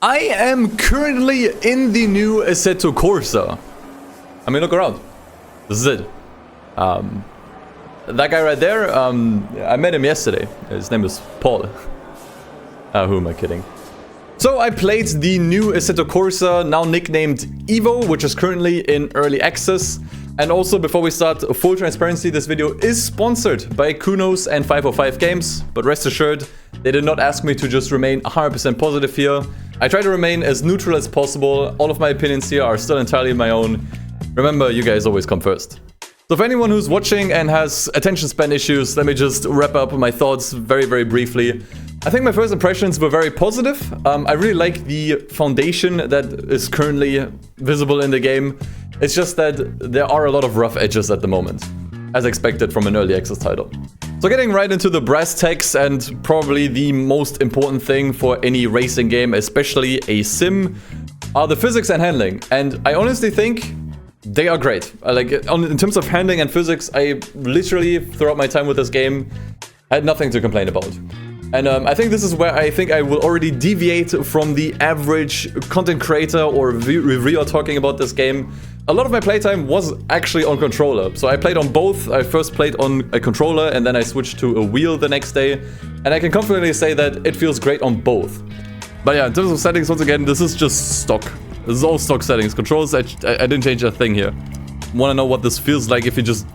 I am currently in the new Assetto Corsa. I mean, look around. This is it. That guy right there, I met him yesterday. His name is Paul. Who am I kidding? So I played the new Assetto Corsa, now nicknamed EVO, which is currently in early access. And also, before we start, full transparency, this video is sponsored by Kunos and 505 Games. But rest assured, they did not ask me to just remain 100% positive here. I try to remain as neutral as possible. All of my opinions here are still entirely my own. Remember, you guys always come first. So for anyone who's watching and has attention span issues, let me just wrap up my thoughts very briefly. I think my first impressions were very positive. I really like the foundation that is currently visible in the game. It's just that there are a lot of rough edges at the moment, as expected from an early access title. So getting right into the brass tacks, and probably the most important thing for any racing game, especially a sim, are the physics and handling. And I honestly think they are great. In terms of handling and physics, I literally, throughout my time with this game, had nothing to complain about. And I think this is where I think I will already deviate from the average content creator or reviewer talking about this game. A lot of my playtime was actually on controller. So I played on both. I first played on a controller and then I switched to a wheel the next day. And I can confidently say that it feels great on both. But yeah, in terms of settings, once again, this is just stock. This is all stock settings. Controls, I didn't change a thing here. Want to know what this feels like if you just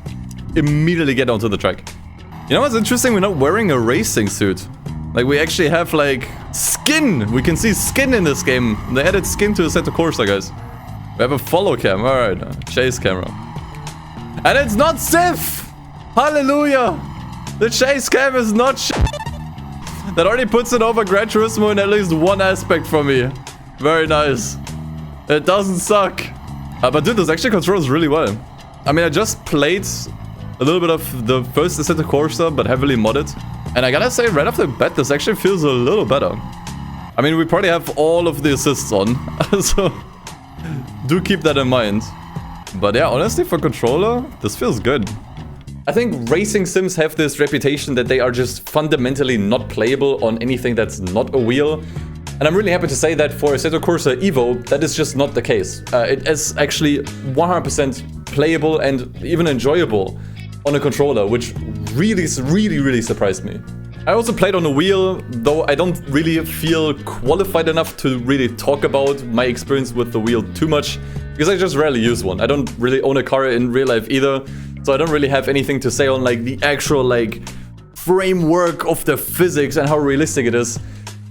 immediately get onto the track. You know what's interesting? We're not wearing a racing suit. Like, we actually have, like, skin! We can see skin in this game. They added skin to Assetto Corsa, guys. We have a follow cam. Alright, chase camera. And it's not Sif! Hallelujah! The chase cam is not That already puts it over Gran Turismo in at least one aspect for me. Very nice. It doesn't suck. But dude, this actually controls really well. I mean, I just played a little bit of the first Assetto Corsa, but heavily modded. And I gotta say, right off the bat, this actually feels a little better. I mean, we probably have all of the assists on, so do keep that in mind. But yeah, honestly, for controller, this feels good. I think racing sims have this reputation that they are just fundamentally not playable on anything that's not a wheel. And I'm really happy to say that for Assetto Corsa EVO, that is just not the case. It is actually 100% playable and even enjoyable on a controller, which really surprised me. I also played on a wheel, though I don't really feel qualified enough to really talk about my experience with the wheel too much, because I just rarely use one. I don't really own a car in real life either, so I don't really have anything to say on like the actual like framework of the physics and how realistic it is.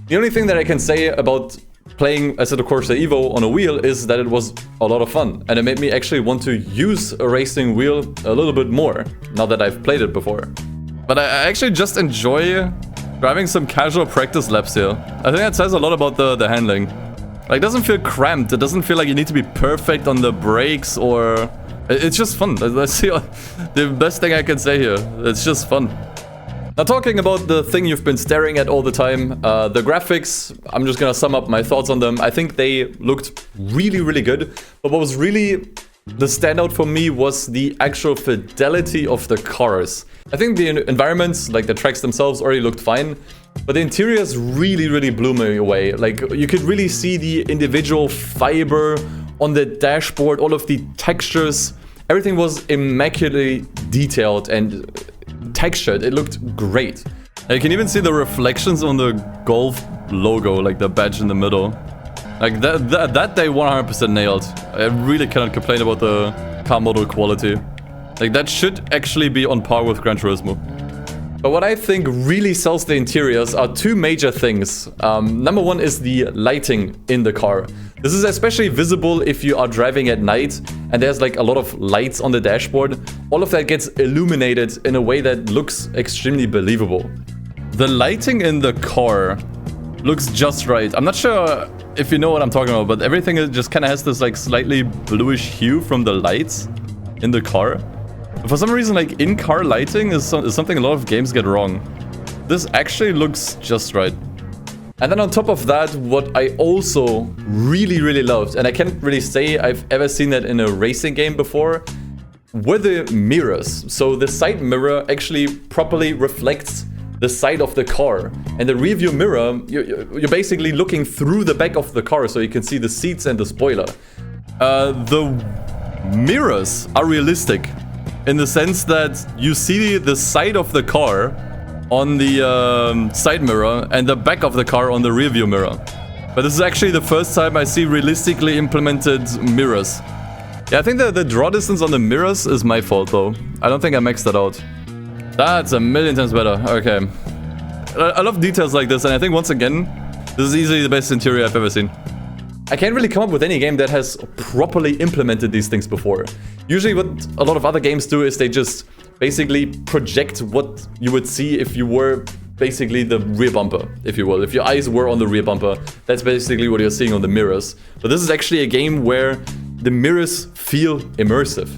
The only thing that I can say about playing Assetto Corsa EVO on a wheel is that it was a lot of fun, and it made me actually want to use a racing wheel a little bit more now that I've played it before. But I actually just enjoy driving some casual practice laps here. I think that says a lot about the handling. Like, it doesn't feel cramped. It doesn't feel like you need to be perfect on the brakes, or it's just fun. That's the best thing I can say here. It's just fun. Now, talking about the thing you've been staring at all the time, the graphics, I'm just gonna sum up my thoughts on them. I think they looked really good. But what was really the standout for me was the actual fidelity of the cars. I think the environments, like the tracks themselves, already looked fine. But the interiors really blew me away. Like, you could really see the individual fiber on the dashboard, all of the textures. Everything was immaculately detailed and textured. It looked great. And you can even see the reflections on the Golf logo, like the badge in the middle. Like that they 100% nailed. I really cannot complain about the car model quality. Like, that should actually be on par with Gran Turismo. But what I think really sells the interiors are two major things. Number one is the lighting in the car. This is especially visible if you are driving at night and there's like a lot of lights on the dashboard. All of that gets illuminated in a way that looks extremely believable. The lighting in the car looks just right. I'm not sure if you know what I'm talking about, but everything just kind of has this like slightly bluish hue from the lights in the car. For some reason, like, in-car lighting is something a lot of games get wrong. This actually looks just right. And then on top of that, what I also really loved, and I can't really say I've ever seen that in a racing game before, were the mirrors. So the side mirror actually properly reflects the side of the car. And the rear view mirror, you're basically looking through the back of the car so you can see the seats and the spoiler. The mirrors are realistic in the sense that you see the side of the car on the side mirror and the back of the car on the rear view mirror. But this is actually the first time I see realistically implemented mirrors. Yeah, I think the draw distance on the mirrors is my fault though. I don't think I maxed that out. That's a million times better. Okay. I love details like this, and I think once again, this is easily the best interior I've ever seen. I can't really come up with any game that has properly implemented these things before. Usually what a lot of other games do is they just basically project what you would see if you were basically the rear bumper, if you will. If your eyes were on the rear bumper, that's basically what you're seeing on the mirrors. But this is actually a game where the mirrors feel immersive.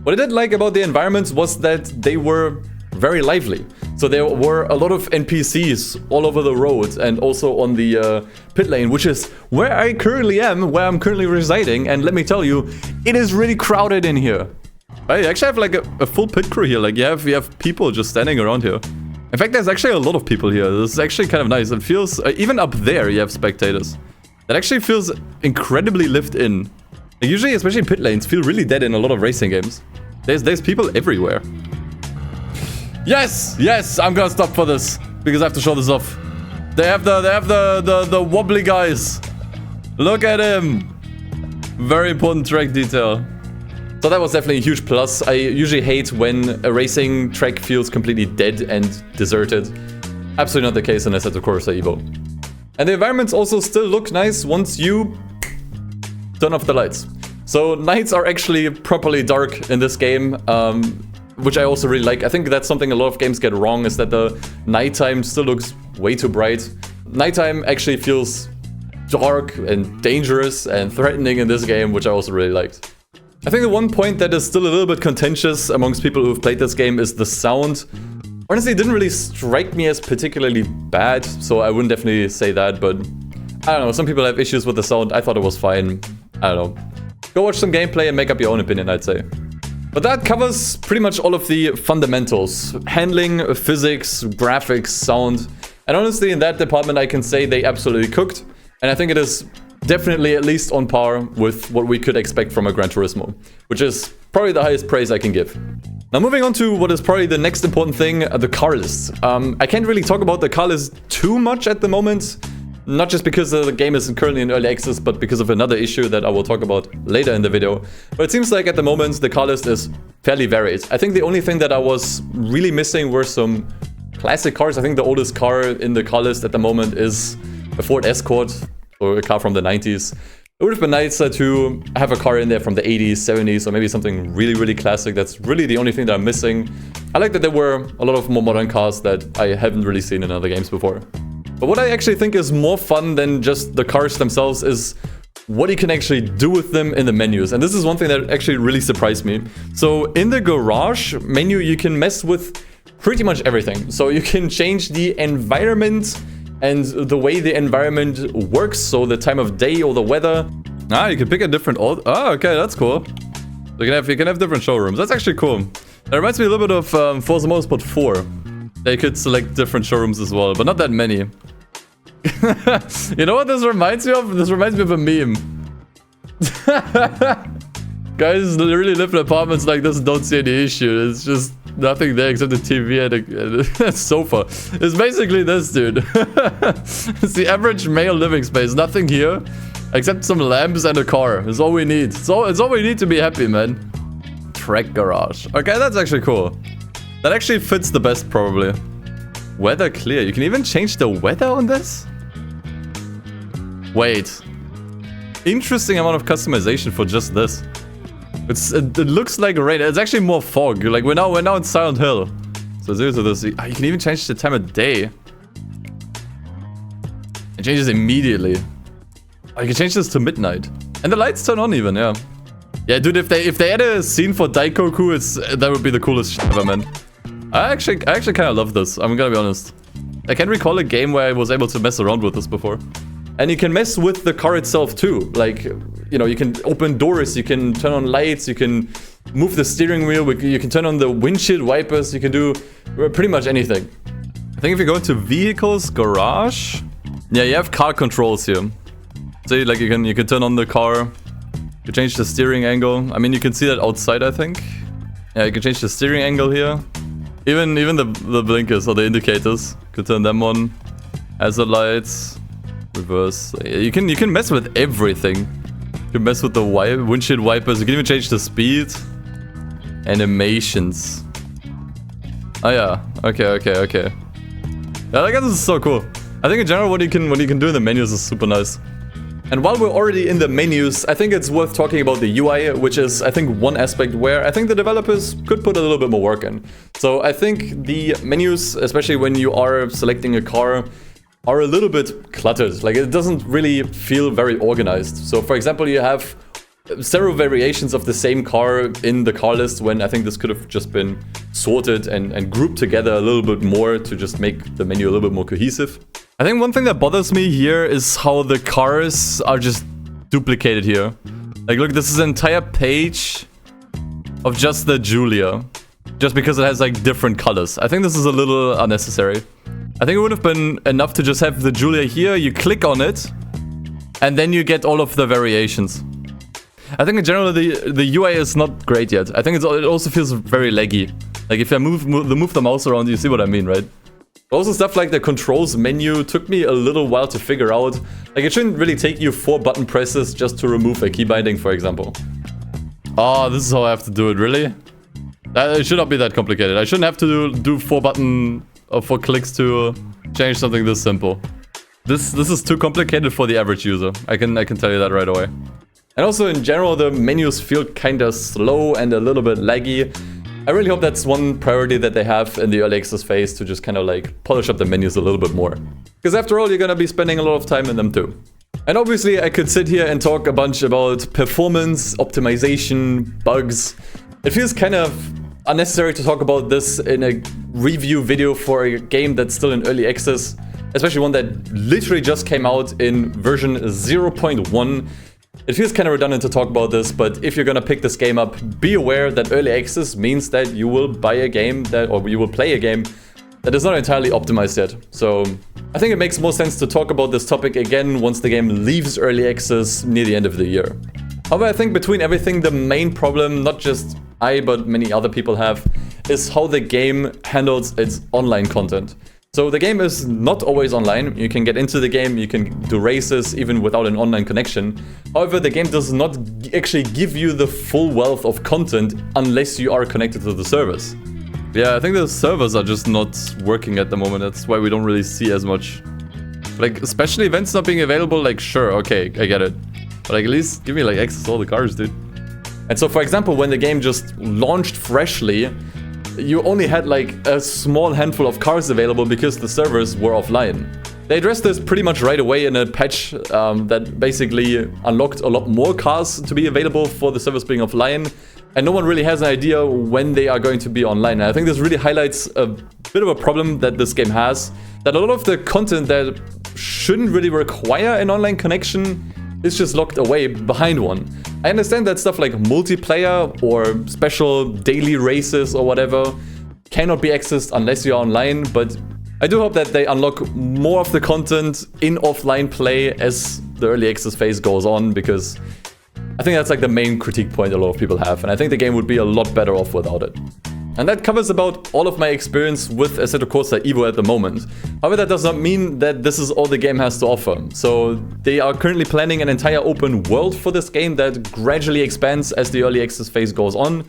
What I did like about the environments was that they were very lively. So there were a lot of NPCs all over the road and also on the pit lane, which is where I currently am, where I'm currently residing. And let me tell you, it is really crowded in here. I actually have like a full pit crew here. Like you have people just standing around here. In fact, there's actually a lot of people here. This is actually kind of nice. It feels, even up there, you have spectators. That actually feels incredibly lived in. Like, usually, especially pit lanes, feel really dead in a lot of racing games. There's people everywhere. Yes, yes, I'm gonna stop for this because I have to show this off. They have the wobbly guys. Look at him. Very important track detail. So that was definitely a huge plus. I usually hate when a racing track feels completely dead and deserted. Absolutely not the case in Assetto Corsa EVO. And the environments also still look nice once you turn off the lights. So nights are actually properly dark in this game, which I also really like. I think that's something a lot of games get wrong, is that the nighttime still looks way too bright. Nighttime actually feels dark and dangerous and threatening in this game, which I also really liked. I think the one point that is still a little bit contentious amongst people who've played this game is the sound. Honestly, it didn't really strike me as particularly bad, so I wouldn't definitely say that, but I don't know, some people have issues with the sound. I thought it was fine. I don't know. Go watch some gameplay and make up your own opinion, I'd say. But that covers pretty much all of the fundamentals. Handling, physics, graphics, sound. And honestly, in that department, I can say they absolutely cooked. And I think it is definitely at least on par with what we could expect from a Gran Turismo, which is probably the highest praise I can give. Now moving on to what is probably the next important thing, the car list. I can't really talk about the car list too much at the moment, not just because the game is currently in early access, but because of another issue that I will talk about later in the video. But it seems like at the moment the car list is fairly varied. I think the only thing that I was really missing were some classic cars. I think the oldest car in the car list at the moment is a Ford Escort, or a car from the 90s. It would have been nicer to have a car in there from the 80s, 70s, or maybe something really, really classic. That's really the only thing that I'm missing. I like that there were a lot of more modern cars that I haven't really seen in other games before. But what I actually think is more fun than just the cars themselves is what you can actually do with them in the menus. And this is one thing that actually really surprised me. So in the garage menu, you can mess with pretty much everything. So you can change the environment and the way the environment works, so the time of day or the weather. Ah, you can pick a different... Oh, okay, that's cool. You can have different showrooms. That's actually cool. That reminds me a little bit of Forza Motorsport 4. They could select different showrooms as well, but not that many. You know what this reminds me of? This reminds me of a meme. Guys really live in apartments like this and don't see any issue. It's just nothing there except the TV and a sofa. It's basically this, dude. It's the average male living space. Nothing here except some lamps and a car. It's all we need. It's all we need to be happy, man. Track garage. Okay, that's actually cool. That actually fits the best, probably. Weather clear. You can even change the weather on this? Wait. Interesting amount of customization for just this. It looks like rain. It's actually more fog. Like we're now in Silent Hill. So due to this, you can even change the time of day. It changes immediately. Oh, you can change this to midnight, and the lights turn on even. Yeah, yeah, dude. If they had a scene for Daikoku, that would be the coolest shit ever, man. I actually kind of love this. I'm gonna be honest. I can't recall a game where I was able to mess around with this before. And you can mess with the car itself too. Like, you know, you can open doors, you can turn on lights, you can move the steering wheel, you can turn on the windshield wipers, you can do pretty much anything. I think if you go into vehicles, garage, yeah, you have car controls here. So like you can turn on the car, you change the steering angle. I mean, you can see that outside, I think. Yeah, you can change the steering angle here. Even the blinkers or the indicators, you can turn them on. Hazard lights, reverse. You can mess with everything. You can mess with the windshield wipers. You can even change the speed. Animations. Oh yeah. Okay. Yeah, I guess this is so cool. I think in general what you can do in the menus is super nice. And while we're already in the menus, I think it's worth talking about the UI, which is, I think, one aspect where I think the developers could put a little bit more work in. So I think the menus, especially when you are selecting a car, are a little bit cluttered. Like, it doesn't really feel very organized. So for example, you have several variations of the same car in the car list, when I think this could have just been sorted and grouped together a little bit more to just make the menu a little bit more cohesive. I think one thing that bothers me here is how the cars are just duplicated here. Like, look, this is an entire page of just the Giulia, just because it has like different colors. I think this is a little unnecessary. I think it would have been enough to just have the Giulia here, you click on it, and then you get all of the variations. I think in general the UI is not great yet. I think it also feels very laggy. Like, if I move the mouse around, you see what I mean, right? Also, stuff like the controls menu took me a little while to figure out. Like, it shouldn't really take you 4 button presses just to remove a key binding, for example. Oh, this is how I have to do it, really? It should not be that complicated. I shouldn't have to do 4 clicks to change something this simple. This is too complicated for the average user. I can tell you that right away. And also, in general, the menus feel kinda slow and a little bit laggy. I really hope that's one priority that they have in the early access phase, to just kind of like polish up the menus a little bit more. Because after all, you're gonna be spending a lot of time in them too. And obviously, I could sit here and talk a bunch about performance, optimization, bugs. It feels kind of unnecessary to talk about this in a review video for a game that's still in early access, especially one that literally just came out in version 0.1. It feels kind of redundant to talk about this, but if you're gonna pick this game up, be aware that early access means that you will buy a game or you will play a game that is not entirely optimized yet. So I think it makes more sense to talk about this topic again once the game leaves early access near the end of the year. However, I think between everything, the main problem, not just I, but many other people have, is how the game handles its online content. So the game is not always online. You can get into the game, you can do races even without an online connection. However, the game does not actually give you the full wealth of content unless you are connected to the servers. Yeah, I think the servers are just not working at the moment. That's why we don't really see as much. Like, special events not being available, like, sure, okay, I get it. But like, at least give me like access to all the cars, dude. And so, for example, when the game just launched freshly, you only had like a small handful of cars available because the servers were offline. They addressed this pretty much right away in a patch that basically unlocked a lot more cars to be available for the servers being offline, and no one really has an idea when they are going to be online. And I think this really highlights a bit of a problem that this game has, that a lot of the content that shouldn't really require an online connection is just locked away behind one. I understand that stuff like multiplayer or special daily races or whatever cannot be accessed unless you're online, but I do hope that they unlock more of the content in offline play as the early access phase goes on, because I think that's like the main critique point a lot of people have, and I think the game would be a lot better off without it. And that covers about all of my experience with Assetto Corsa EVO at the moment. However, that does not mean that this is all the game has to offer. So they are currently planning an entire open world for this game that gradually expands as the early access phase goes on,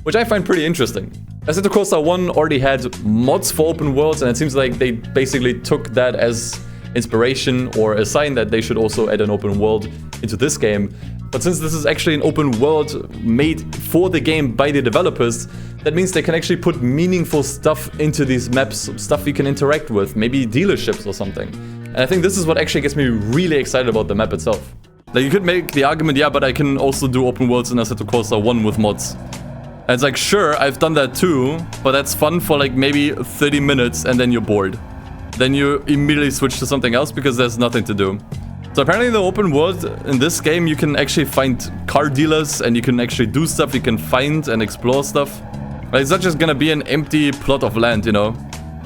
which I find pretty interesting. Assetto Corsa 1 already had mods for open worlds, and it seems like they basically took that as inspiration or a sign that they should also add an open world into this game. But since this is actually an open world made for the game by the developers, that means they can actually put meaningful stuff into these maps, stuff you can interact with, maybe dealerships or something. And I think this is what actually gets me really excited about the map itself. Like, you could make the argument, yeah, but I can also do open worlds in Assetto Corsa 1 with mods. And it's like, sure, I've done that too, but that's fun for like maybe 30 minutes and then you're bored. Then you immediately switch to something else because there's nothing to do. So apparently in the open world in this game, you can actually find car dealers and you can actually do stuff, you can find and explore stuff. Like, it's not just gonna be an empty plot of land, you know?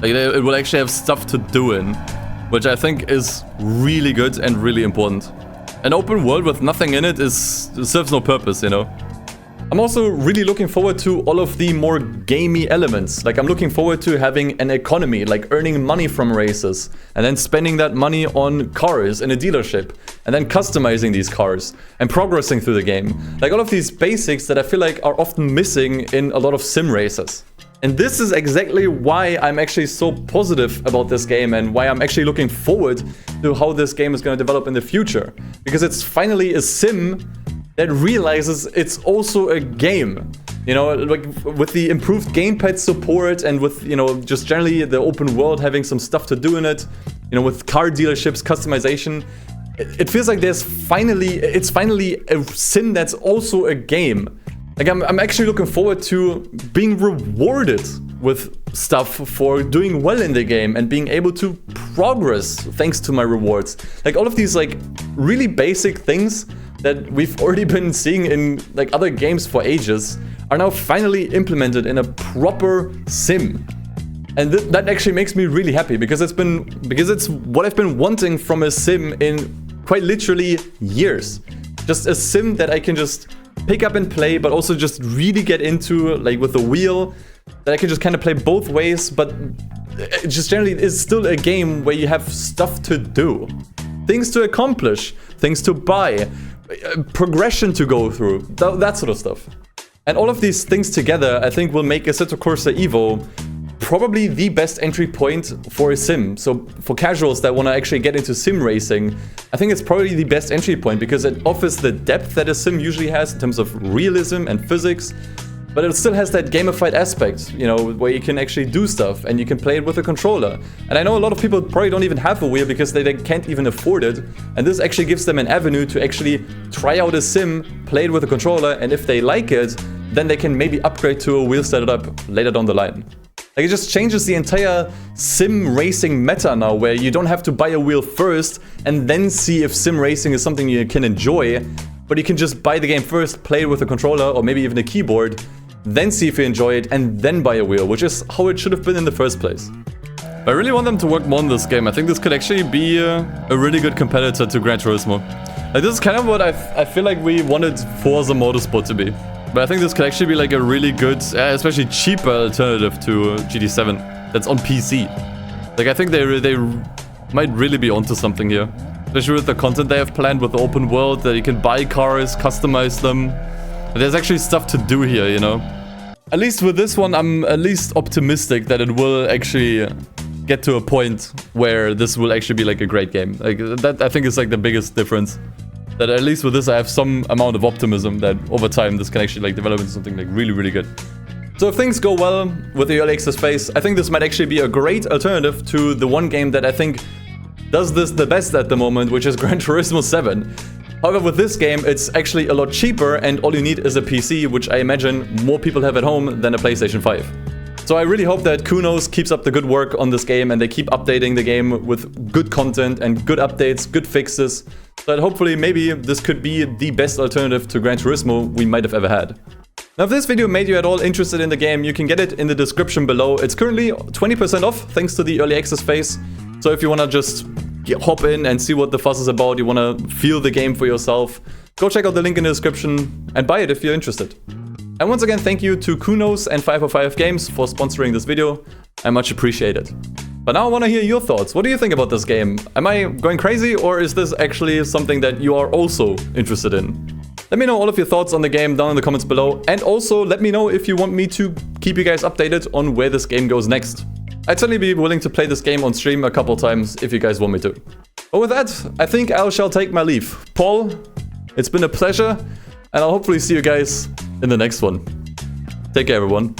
Like, it will actually have stuff to do in, which I think is really good and really important. An open world with nothing in it serves no purpose, you know? I'm also really looking forward to all of the more gamey elements. Like, I'm looking forward to having an economy, like earning money from races, and then spending that money on cars in a dealership, and then customizing these cars, and progressing through the game. Like, all of these basics that I feel like are often missing in a lot of sim races. And this is exactly why I'm actually so positive about this game, and why I'm actually looking forward to how this game is going to develop in the future. Because it's finally a sim that realizes it's also a game. You know, like with the improved gamepad support and with, you know, just generally the open world having some stuff to do in it, you know, with car dealerships, customization, it feels like it's finally a sim that's also a game. Like, I'm actually looking forward to being rewarded with stuff for doing well in the game and being able to progress thanks to my rewards. Like, all of these like really basic things that we've already been seeing in like other games for ages are now finally implemented in a proper sim. And that actually makes me really happy, because it's what I've been wanting from a sim in quite literally years. Just a sim that I can just pick up and play, but also just really get into, like with the wheel, that I can just kind of play both ways, but it just generally is still a game where you have stuff to do. Things to accomplish, things to buy, progression to go through, that sort of stuff. And all of these things together, I think, will make Assetto Corsa EVO probably the best entry point for a sim. So for casuals that want to actually get into sim racing, I think it's probably the best entry point, because it offers the depth that a sim usually has in terms of realism and physics, but it still has that gamified aspect, you know, where you can actually do stuff and you can play it with a controller. And I know a lot of people probably don't even have a wheel because they can't even afford it, and this actually gives them an avenue to actually try out a sim, play it with a controller, and if they like it, then they can maybe upgrade to a wheel setup later down the line. Like, it just changes the entire sim racing meta now, where you don't have to buy a wheel first and then see if sim racing is something you can enjoy, but you can just buy the game first, play it with a controller or maybe even a keyboard, then see if you enjoy it, and then buy a wheel, which is how it should have been in the first place. I really want them to work more on this game. I think this could actually be a really good competitor to Gran Turismo. Like, this is kind of what I feel like we wanted Forza Motorsport to be. But I think this could actually be like a really good, especially cheaper alternative to GT7 that's on PC. Like, I think they might really be onto something here. Especially with the content they have planned with the open world, that you can buy cars, customize them. There's actually stuff to do here, you know? At least with this one, I'm at least optimistic that it will actually get to a point where this will actually be like a great game. Like, that I think is like the biggest difference. That at least with this I have some amount of optimism that over time this can actually like develop into something like really, really good. So if things go well with the early access phase, I think this might actually be a great alternative to the one game that I think does this the best at the moment, which is Gran Turismo 7. However, with this game, it's actually a lot cheaper, and all you need is a PC, which I imagine more people have at home than a PlayStation 5. So I really hope that Kunos keeps up the good work on this game, and they keep updating the game with good content and good updates, good fixes, so that hopefully maybe this could be the best alternative to Gran Turismo we might have ever had. Now, if this video made you at all interested in the game, you can get it in the description below. It's currently 20% off thanks to the early access phase. So if you want to just hop in and see what the fuss is about, you want to feel the game for yourself, go check out the link in the description and buy it if you're interested. And once again, thank you to Kunos and 505 Games for sponsoring this video. I much appreciate it. But now I want to hear your thoughts. What do you think about this game? Am I going crazy, or is this actually something that you are also interested in? Let me know all of your thoughts on the game down in the comments below, and also let me know if you want me to keep you guys updated on where this game goes next. I'd certainly be willing to play this game on stream a couple times if you guys want me to. But with that, I think I shall take my leave. Paul, it's been a pleasure, and I'll hopefully see you guys in the next one. Take care, everyone.